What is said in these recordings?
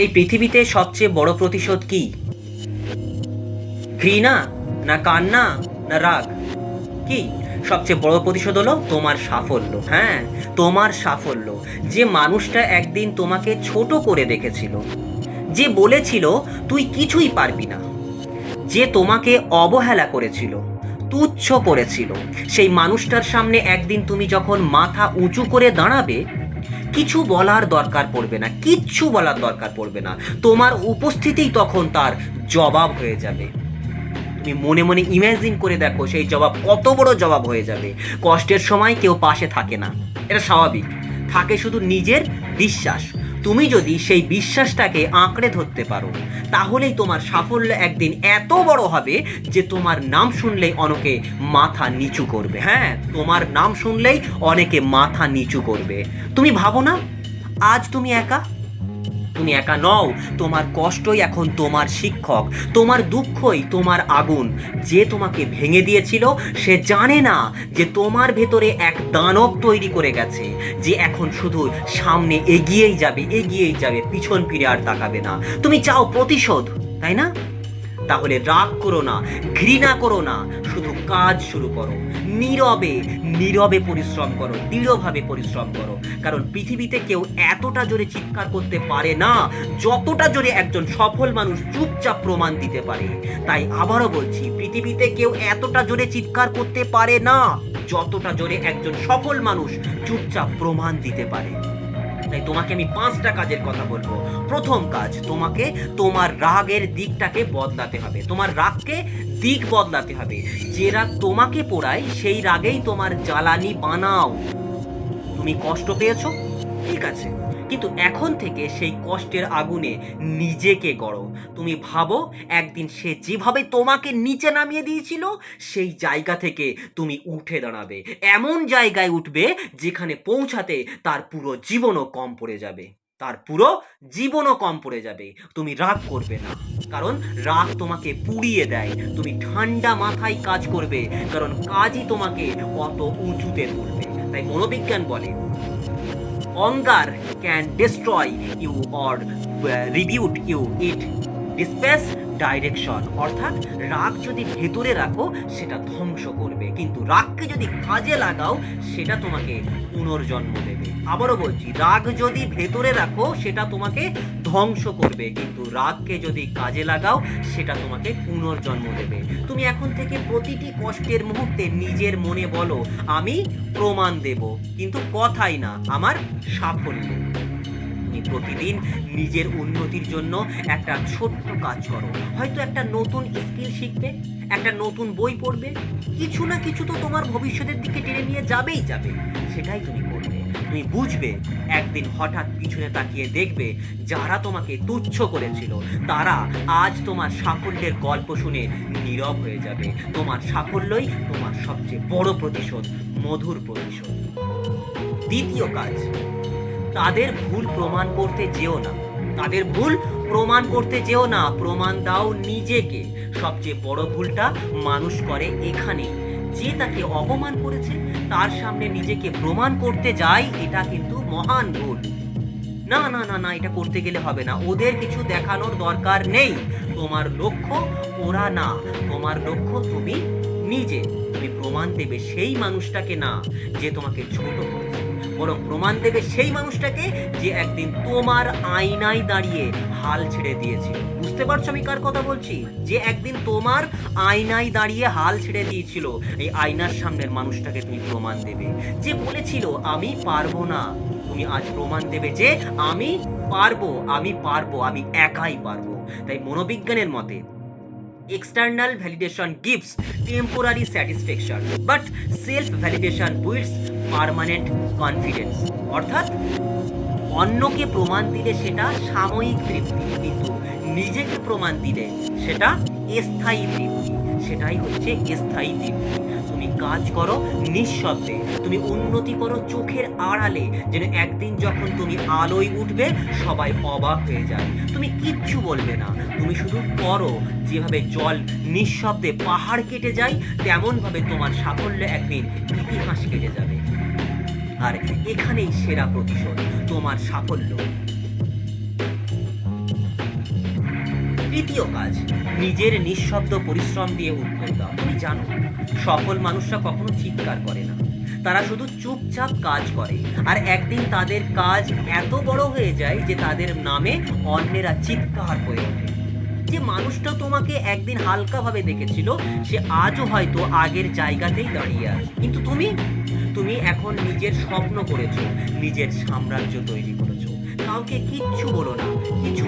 এই পৃথিবীতে সবচেয়ে বড় প্রতিশোধ কি? ঘৃণা, না কান্না, না রাগ? কি সবচেয়ে বড় প্রতিশোধ হলো তোমার সাফল্য। হ্যাঁ, তোমার সাফল্য। যে মানুষটা একদিন তোমাকে ছোট করে দেখেছিল, যে বলেছিল তুই কিছুই পারবি না, যে তোমাকে অবহেলা করেছিল, তুচ্ছ করেছিল, সেই মানুষটার সামনে একদিন তুমি যখন মাথা উঁচু করে দাঁড়াবে, কিছু বলার দরকার পড়বে না, কিচ্ছু বলার দরকার পড়বে না। তোমার উপস্থিতিই তখন তার জবাব হয়ে যাবে। তুমি মনে মনে ইমাজিন করে দেখো সেই জবাব কত বড় জবাব হয়ে যাবে। কষ্টের সময় কেউ পাশে থাকে না, এটা স্বাভাবিক। থাকে শুধু নিজের বিশ্বাস। তুমি যদি সেই বিশ্বাসটাকে আঁকড়ে ধরতে পারো, তাহলেই তোমার সাফল্য একদিন এত বড় হবে যে তোমার নাম শুনলেই অনেকে মাথা নিচু করবে। হ্যাঁ, তোমার নাম শুনলেই অনেকে মাথা নিচু করবে। তুমি ভাবো না, আজ তুমি একা? তুমি একা নও। তোমার কষ্টই এখন তোমার শিক্ষক, তোমার দুঃখই তোমার আগুন। যে তোমাকে ভেঙে দিয়েছিল সে জানে না যে তোমার ভেতরে এক দানব তৈরি করে গেছে, যে এখন শুধু সামনে এগিয়েই যাবে, এগিয়েই যাবে, পিছন ফিরে আর তাকাবে না। তুমি চাও প্রতিশোধ, তাই না? তাহলে রাগ করো না, ঘৃণা করো না, শুধু কাজ শুরু করো। নীরবে নীরবে পরিশ্রম করো, দৃঢ়ভাবে পরিশ্রম করো। কারণ পৃথিবীতে কেউ এতটা জোরে চিৎকার করতে পারে না যতটা জোরে একজন সফল মানুষ চুপচাপ প্রমাণ দিতে পারে। তাই আবারও বলছি, পৃথিবীতে কেউ এতটা জোরে চিৎকার করতে পারে না যতটা জোরে একজন সফল মানুষ চুপচাপ প্রমাণ দিতে পারে। তাই তোমাকে আমি 5টা কাজের কথা বলবো। প্রথম কাজ, তোমাকে তোমার রাগের দিকটাকে বদলাতে হবে। তোমার রাগকে দিক বদলাতে হবে। যে রাগ তোমাকে পোড়ায় সেই রাগেই তোমার জ্বালানি বানাও। তুমি কষ্ট পেয়েছো, ঠিক আছে, কিন্তু এখন থেকে সেই কষ্টের আগুনে নিজেকে গড়ো। তুমি ভাবো একদিন সে যেভাবে তোমাকে নিচে নামিয়ে দিয়েছিল, সেই জায়গা থেকে তুমি উঠে দাঁড়াবে। এমন জায়গায় উঠবে যেখানে পৌঁছাতে তার পুরো জীবনও কম পড়ে যাবে, তার পুরো জীবনও কম পড়ে যাবে। তুমি রাগ করবে না, কারণ রাগ তোমাকে পুড়িয়ে দেয়। তুমি ঠান্ডা মাথায় কাজ করবে, কারণ কাজই তোমাকে অত উঁচুতে তুলবে। তাই মনোবিজ্ঞান বলে, anger can destroy you or reboot you, it displace direction. অর্থাৎ রাগ যদি ভেতরে রাখো সেটা ধ্বংস করবে, কিন্তু রাগকে যদি কাজে লাগাও সেটা তোমাকে পুনর্জন্ম দেবে। আবারও বলছি, রাগ যদি ভেতরে রাখো সেটা তোমাকে ধ্বংস করবে, কিন্তু রাগকে যদি কাজে লাগাও সেটা তোমাকে পুনর্জন্ম দেবে। তুমি এখন থেকে প্রতিটি কষ্টের মুহূর্তে নিজের মনে বলো, আমি প্রমাণ দেব, কিন্তু কথাই না, আমার সাফল্য। তুমি প্রতিদিন নিজের উন্নতির জন্য একটা ছোট্ট কাজ করো। হয়তো একটা নতুন স্কিল শিখবে, একটা নতুন বই পড়বে। কিছু না কিছু তো তোমার ভবিষ্যতের দিকে টেনে নিয়ে যাবেই যাবে, সেটাই তুমি করবে। তুমি বুঝবে, একদিন হঠাৎ পিছনে তাকিয়ে দেখবে যারা তোমাকে তুচ্ছ করেছিল তারা আজ তোমার সাফল্যের গল্প শুনে নীরব হয়ে যাবে। তোমার সাফল্যই তোমার সবচেয়ে বড় প্রতিশোধ, মধুর প্রতিশোধ। দ্বিতীয় কাজ, তাদের ভুল প্রমাণ করতে যেও না। তাদের ভুল প্রমাণ করতে যেও না, প্রমাণ দাও নিজেকে। সবচেয়ে বড় ভুলটা মানুষ করে এখানে, যে তাকে অপমান করেছে তার সামনে নিজেকে প্রমাণ করতে যায়, এটা কিন্তু মহান ভুল। না না না না, এটা করতে গেলে হবে না। ওদের কিছু দেখানোর দরকার নেই। তোমার লক্ষ্য ওরা না, তোমার লক্ষ্য তুমি নিজে। তুমি প্রমাণ দেবে সেই মানুষটাকে না যে তোমাকে ছোট করেছে, বরং প্রমাণ দেবে সেই মানুষটাকে যে একদিন তোমার আয়নায় দাঁড়িয়ে হাল ছেড়ে দিয়েছিল। বুঝতে পারছো আমি কার কথা বলছি? যে একদিন তোমার আয়নায় দাঁড়িয়ে হাল ছেড়ে দিয়েছিল, এই আয়নার সামনের মানুষটাকে তুমি প্রমাণ দেবে। যে বলেছিল আমি পারবো না, তুমি আজ প্রমাণ দেবে যে আমি পারবো, আমি পারবো, আমি একাই পারবো। তাই মনোবিজ্ঞানের মতে, external validation gives temporary satisfaction but self validation builds permanent confidence। অর্থাৎ অন্যকে প্রমাণ দিলে সেটা সাময়িক তৃপ্তি, কিন্তু নিজেকে প্রমাণ দিলে সেটা স্থায়ী তৃপ্তি। সেটাই হচ্ছে স্থায়ী তৃপ্তি। তুমি কাজ করো নিঃশব্দে, তুমি উন্নতি করো চোখের আড়ালে, যেন একদিন যখন তুমি আলোয় উঠবে সবাই অবাক হয়ে যায়। তুমি কিচ্ছু বলবে না, তুমি শুধু করো। যেভাবে জল নিঃশব্দে পাহাড় কেটে যায়, তেমনভাবে তোমার সাফল্য একদিন ইতিহাস কেটে যাবে। আর এখানেই সেরা প্রতিশোধ, তোমার সাফল্য তৃতীয় কাজ, নিজের নিঃশব্দ পরিশ্রম দিয়ে উত্তর দাও। তুমি জানো সফল মানুষরা কখনো চিৎকার করে না, তারা শুধু চুপচাপ কাজ করে, আর একদিন তাদের কাজ এত বড় হয়ে যায় যে তাদের নামে অন্যেরা চিৎকার করে ওঠে। যে মানুষটা তোমাকে একদিন হালকাভাবে দেখেছিল সে আজও হয়তো আগের জায়গাতেই দাঁড়িয়ে আছে, কিন্তু তুমি তুমি এখন নিজের স্বপ্ন করেছো, নিজের সাম্রাজ্য তৈরি করেছো। কাউকে কিচ্ছু বলো না, কিছু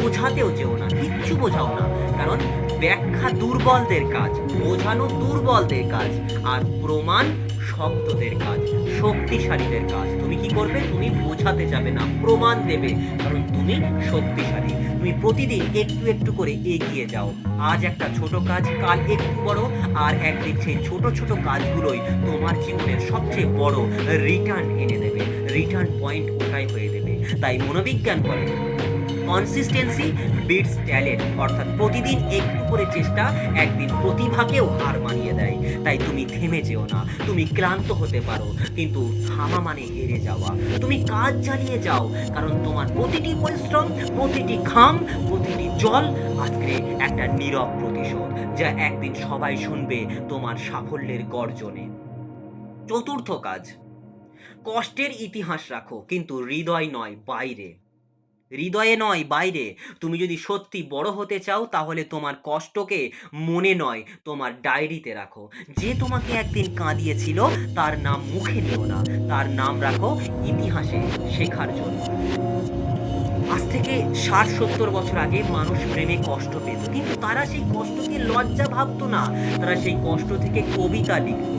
বোঝাতেও যেও না, কিচ্ছু বোঝাও না, কারণ ব্যাখ্যা দুর্বলদের কাজ, বোঝানো দুর্বলদের কাজ, আর প্রমাণ শক্তদের কাজ, শক্তিশালীদের কাজ। তুমি কি করবে? তুমি বোঝাতে যাবে না, প্রমাণ দেবে, কারণ তুমি শক্তিশালী। তুমি প্রতিদিন একটু একটু করে এগিয়ে যাও। আজ একটা ছোট কাজ, কাল একটু বড়, আর একদিন সেই ছোট ছোট কাজগুলোই তোমার জীবনের সবচেয়ে বড় রিটার্ন এনে দেবে। রিটার্ন পয়েন্ট ওটাই হয়ে দেবে। তাই মনোবিজ্ঞান বলে কনসিস্টেন্সি বিটস ট্যালেন্ট, অর্থাৎ প্রতিদিন একটু করে চেষ্টা একদিন প্রতিভাকেও হার মানিয়ে দেয়। তাই তুমি থেমে যেও না। তুমি ক্লান্ত হতে পারো, কিন্তু থামা মানে হেরে যাওয়া। তুমি কাজ চালিয়ে যাও, কারণ তোমার প্রতিটি পরিশ্রম, প্রতিটি ঘাম, প্রতিটি জল আজকে একটা নীরব প্রতিশোধ, যা একদিন সবাই শুনবে তোমার সাফল্যের গর্জনে। চতুর্থ কাজ, কষ্টের ইতিহাস রাখো, কিন্তু হৃদয় নয়, বাইরে। হৃদয়ে নয়, বাইরে। তুমি যদি সত্যি বড় হতে চাও তাহলে তোমার কষ্টকে মনে নয়, তোমার ডায়েরিতে রাখো। যে তোমাকে একদিন কাঁদিয়েছিল তার নাম মুখে নিও না, তার নাম রাখো ইতিহাসে শেখার জন্য। আজ থেকে 60-70 বছর আগে মানুষ প্রেমে কষ্ট পেত, কিন্তু তারা সেই কষ্টকে লজ্জা ভাবতো না। তারা সেই কষ্ট থেকে কবিতা লিখত,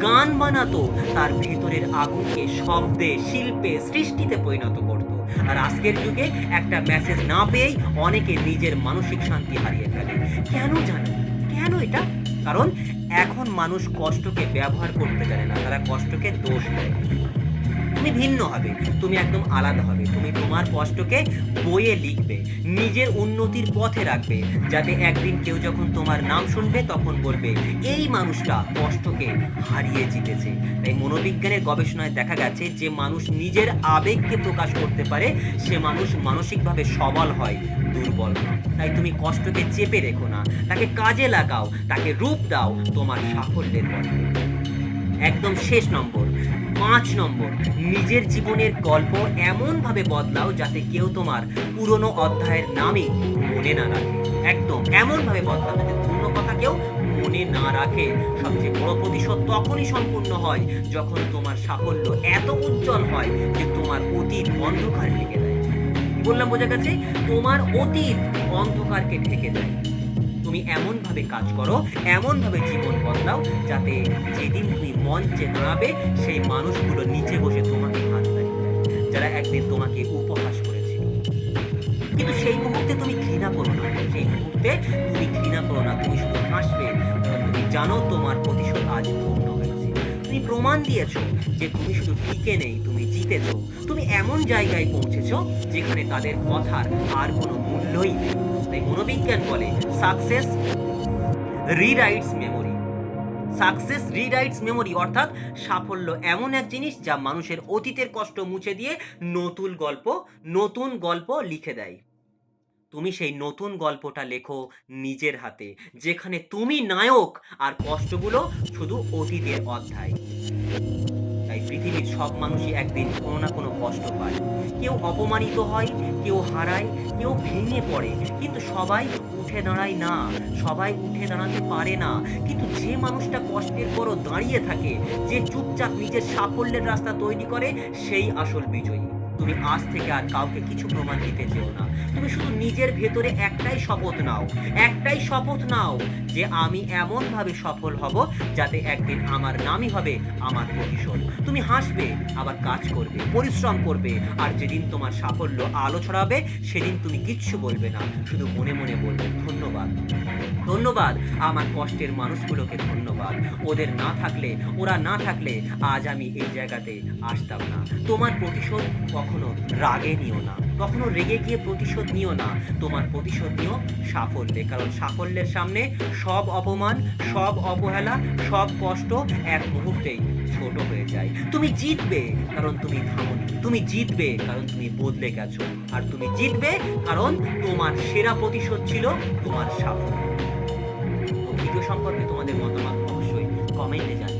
গান বানাতো, তার ভেতরের আগুনকে শব্দে, শিল্পে, সৃষ্টিতে পরিণত করত। আর আজকের যুগে একটা মেসেজ না পেয়েই অনেকে নিজের মানসিক শান্তি হারিয়ে ফেলে। কেন জানো? কেন এটা? কারণ এখন মানুষ কষ্টকে ব্যবহার করতে জানে না, তারা কষ্টকে দোষ দেয়। তুমি ভিন্ন হবে, তুমি একদম আলাদা হবে। তুমি তোমার কষ্টকে বইয়ে লিখবে, নিজের উন্নতির পথে রাখবে, যাতে একদিন কেউ যখন তোমার নাম শুনবে তখন বলবে এই মানুষটা কষ্টকে হারিয়ে জিতেছে। তাই মনোবিজ্ঞানের গবেষণায় দেখা গেছে যে মানুষ নিজের আবেগকে প্রকাশ করতে পারে সে মানুষ মানসিকভাবে সবল হয়, দুর্বল না। তাই তুমি কষ্টকে চেপে রেখো না, তাকে কাজে লাগাও, তাকে রূপ দাও তোমার সাফল্যের পথে। একদম শেষ নম্বর, 5 নম্বর, নিজের জীবনের গল্প এমনভাবে বদলাও যাতে কেউ তোমার পুরনো অধ্যায়ের নামই মনে না রাখে। একদম এমনভাবে বদলাও যাতে পুরনো কথা কেউ মনে না রাখে। সবচেয়ে বড় প্রতিশোধ তখনই সম্পূর্ণ হয় যখন তোমার সাফল্য এত উজ্জ্বল হয় যে তোমার অতীত অন্ধকার ঢেকে দেয়। কি বললাম, বোঝা গেছে? তোমার অতীত অন্ধকারকে ঢেকে দেয়। তুমি এমনভাবে কাজ করো, এমনভাবে জীবন বদলাও যাতে যেদিন তুমি মঞ্চে দাঁড়াবে সেই মানুষগুলো নিচে বসে তোমাকে হাততালি দেয়, যারা একদিন তোমাকে উপহাস করেছিল। কিন্তু সেই মুহূর্তে তুমি ঘৃণা করো না, সেই মুহূর্তে তুমি ঘৃণা করো না, তুমি শুধু হাসবে, কারণ তুমি জানো তোমার প্রতিশোধ আজ পূর্ণ হয়েছে। তুমি প্রমাণ দিয়েছো যে তুমি শুধু টিকে নেই, তুমি জিতেছো। তুমি এমন জায়গায় পৌঁছেছো যেখানে তাদের কথার আর কোনো মূল্যই নেই। তাই মনোবিজ্ঞান বলে সাকসেস রিরাইটস মেমোরি। সাকসেস রিরাইটস মেমোরি, অর্থাৎ সাফল্য এমন এক জিনিস যা মানুষের অতীতের কষ্ট মুছে দিয়ে নতুন গল্প লিখে দেয়। তুমি সেই নতুন গল্পটা লেখো নিজের হাতে, যেখানে তুমি নায়ক আর কষ্টগুলো শুধু অতীতের অধ্যায়। তাই পৃথিবীর সব মানুষই একদিন কোনো না কোনো কষ্ট পায়। কেউ অপমানিত হয়, কেউ হারায়, কেউ ভেঙে পড়ে, কিন্তু সবাই উঠে দাঁড়ায় না, সবাই উঠে দাঁড়াতে পারে না। কিন্তু যে মানুষটা কষ্টের পরও দাঁড়িয়ে থাকে, যে চুপচাপ নিজের সাফল্যের রাস্তা তৈরি করে, সেই আসল বিজয়ী। তুমি আজ থেকে আর কাউকে কিছু প্রমাণ দিতে চেও না। তুমি শুধু নিজের ভেতরে একটাই শপথ নাও যে আমি এমনভাবে সফল হব যাতে একদিন আমার নামই হবে আমার প্রতিশোধ। তুমি হাসবে, আবার কাজ করবে, পরিশ্রম করবে, আর যেদিন তোমার সাফল্য আলো ছড়াবে সেদিন তুমি কিচ্ছু বলবে না, শুধু মনে মনে বলবে ধন্যবাদ, ধন্যবাদ আমার কষ্টের মানুষগুলোকে, ধন্যবাদ। ওরা না থাকলে আজ আমি এই জায়গাতে আসতাম না। তোমার প্রতিশোধ কখনো রাগে নিও না, কখনো রেগে গিয়ে প্রতিশোধ নিও না। তোমার প্রতিশোধ নিও সাফল্যে, কারণ সাফল্যের সামনে সব অপমান, সব অবহেলা, সব কষ্ট এক মুহূর্তেই ছোট হয়ে যায়। তুমি জিতবে কারণ তুমি থামোনি, তুমি জিতবে কারণ তুমি বদলে গেছো, আর তুমি জিতবে কারণ তোমার সেরা প্রতিশোধ ছিল তোমার সাফল্য। তো ভিডিও সম্পর্কে তোমাদের মতামত অবশ্যই কমেন্টে জানাবে।